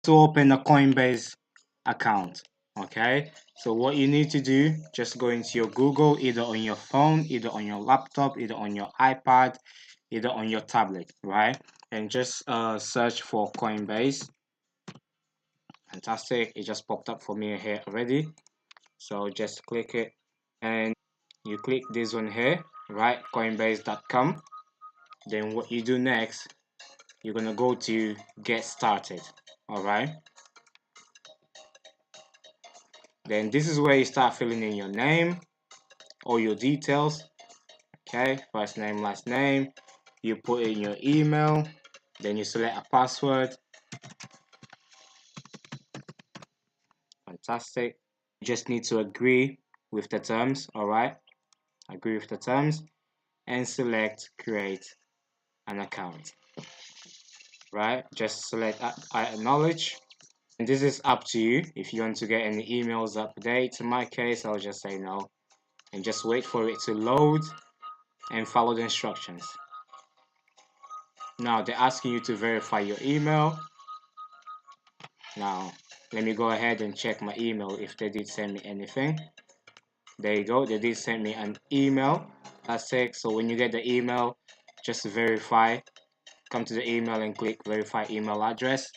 to open a Coinbase account. Okay, so what you need to do, just go into your Google, either on your phone, either on your laptop, either on your iPad, either on your tablet, right? And just search for Coinbase. Fantastic, it just popped up for me here already. So just click it and you click this one here, right? Coinbase.com. Then what you do next, you're gonna go to get started. All right, then this is where you start filling in your name, all your details. Okay, first name, last name. You put in your email, then you select a password. Fantastic. You just need to agree with the terms. All right, agree with the terms and select create an account. Right, just select I acknowledge. And this is up to you if you want to get any emails update. In my case, I'll just say no and just wait for it to load and follow the instructions. Now they're asking you to verify your email. Now let me go ahead and check my email if they did send me anything. There you go, they did send me an email. That's it. So when you get the email, just verify. Come to the email and click verify email address.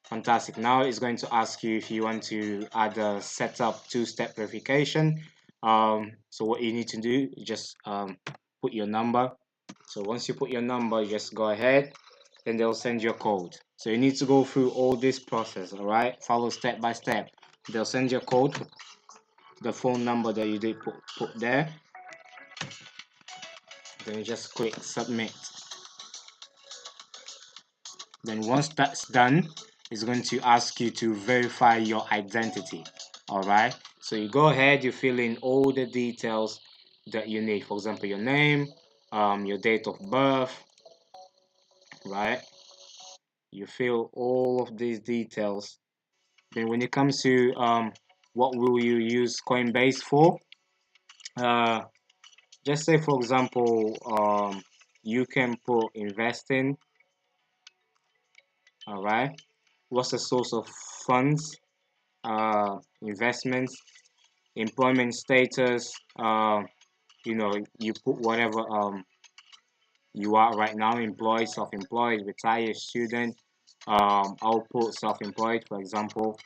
Fantastic. Now it's going to ask you if you want to add a setup two-step verification. So what you need to do, you just put your number. So once you put your number, you just go ahead, then they'll send you a code. So you need to go through all this process, all right? Follow step by step. They'll send you a code, the phone number that you did put there. Then you just click submit. Then once that's done, it's going to ask you to verify your identity. All right, so you go ahead, you fill in all the details that you need. For example, your name, your date of birth, right? You fill all of these details. Then when it comes to what will you use Coinbase for, uh, just say for example, you can put investing. All right, what's the source of funds? Investments, employment status. You put whatever you are right now: employed, self-employed, retired, student. I'll put self-employed, for example.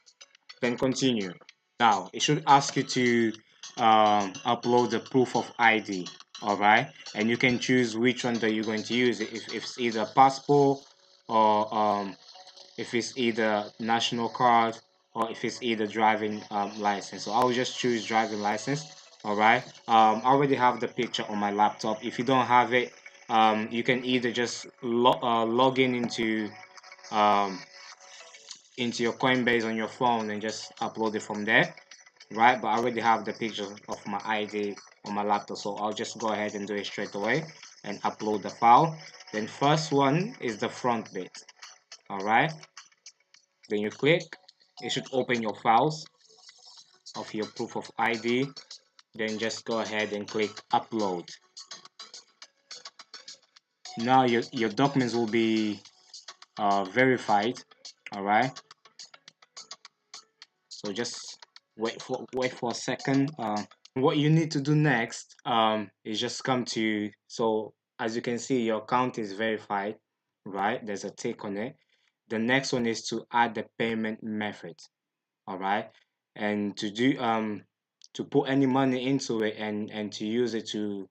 Then continue. Now it should ask you to upload the proof of ID. All right, and you can choose which one that you're going to use. If it's either passport or if it's either national card or if it's either driving license. So I'll just choose driving license. All right. I already have the picture on my laptop. If you don't have it, you can either just log in um, into your Coinbase on your phone and just upload it from there. Right. But I already have the picture of my ID on my laptop, so I'll just go ahead and do it straight away and upload the file. Then first one is the front bit. All right. Then you click, it should open your files of your proof of ID. Then just go ahead and click upload. Now your documents will be verified. All right, so just wait for a second. What you need to do next is just come to, so as you can see, your account is verified, right? There's a tick on it. The next one is to add the payment method. All right, and to put any money into it and to use it to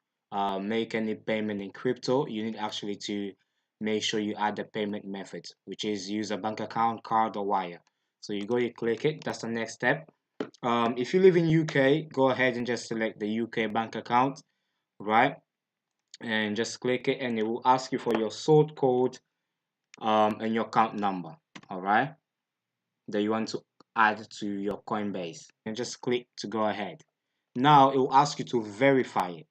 make any payment in crypto, you need actually to make sure you add the payment method, which is use a bank account, card, or wire. So you click it. That's the next step. If you live in UK, go ahead and just select the UK bank account, right? And just click it, and it will ask you for your sort code and your account number. All right, that you want to add to your Coinbase, and just click to go ahead. Now it will ask you to verify it.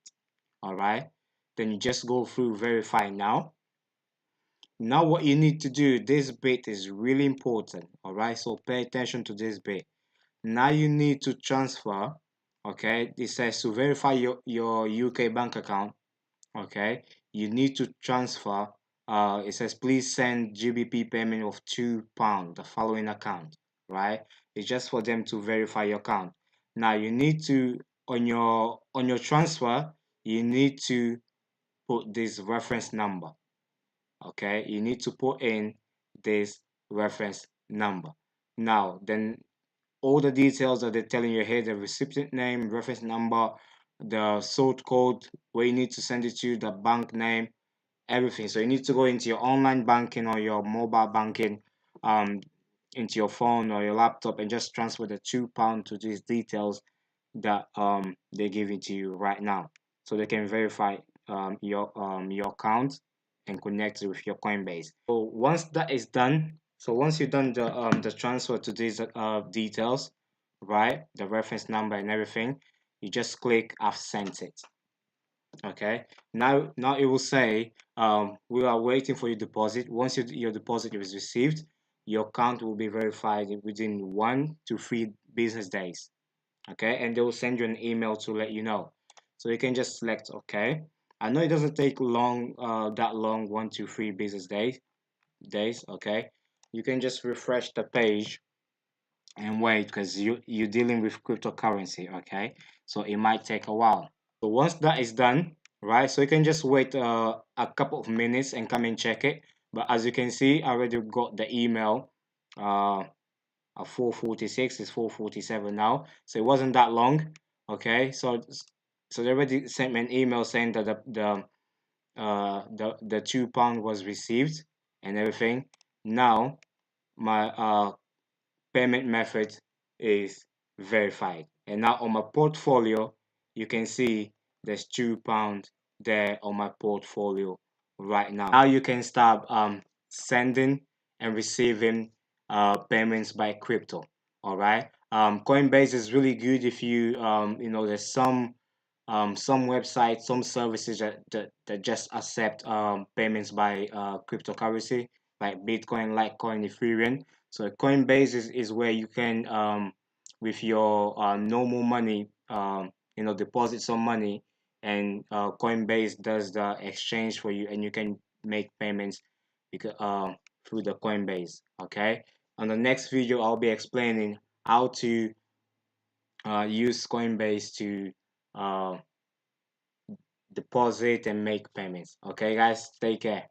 All right, then you just go through verify now. Now what you need to do, this bit is really important. All right, so pay attention to this bit. Now you need to transfer. Okay, it says to verify your UK bank account. Okay, you need to transfer it says please send GBP payment of £2 the following account, right? It's just for them to verify your account. Now you need to, on your transfer, you need to put this reference number. Okay, you need to put in this reference number. Now then, all the details that they're telling you here, the recipient name, reference number, the sort code, where you need to send it to, the bank name, everything. So you need to go into your online banking or your mobile banking, um into your phone or your laptop, and just transfer the £2 to these details that they're giving to you right now, so they can verify your account and connect it with your Coinbase. So once that is done, so once you've done the transfer to these details, right, the reference number and everything, you just click I've sent it. Okay, now it will say we are waiting for your deposit. Once your deposit is received, your account will be verified within 1 to 3 business days. Okay, and they will send you an email to let you know, so you can just select okay. I know it doesn't take long, that long, 1 to 3 business days. Okay, you can just refresh the page and wait, because you're dealing with cryptocurrency. Okay, so it might take a while. So once that is done, right, so you can just wait a couple of minutes and come and check it. But as you can see, I already got the email at 4:46. It's 4:47 now, so it wasn't that long. Okay, so they already sent me an email saying that the £2 was received and everything. Now my payment method is verified, and now on my portfolio you can see there's £2 there on my portfolio right now. You can start sending and receiving payments by crypto. All right, Coinbase is really good if there's some websites, some services that just accept payments by cryptocurrency, like Bitcoin, Litecoin, Ethereum. So Coinbase is where you can, with your normal money, deposit some money, and Coinbase does the exchange for you, and you can make payments because, through the Coinbase. Okay. On the next video, I'll be explaining how to use Coinbase to uh, deposit and make payments. Okay, guys, take care.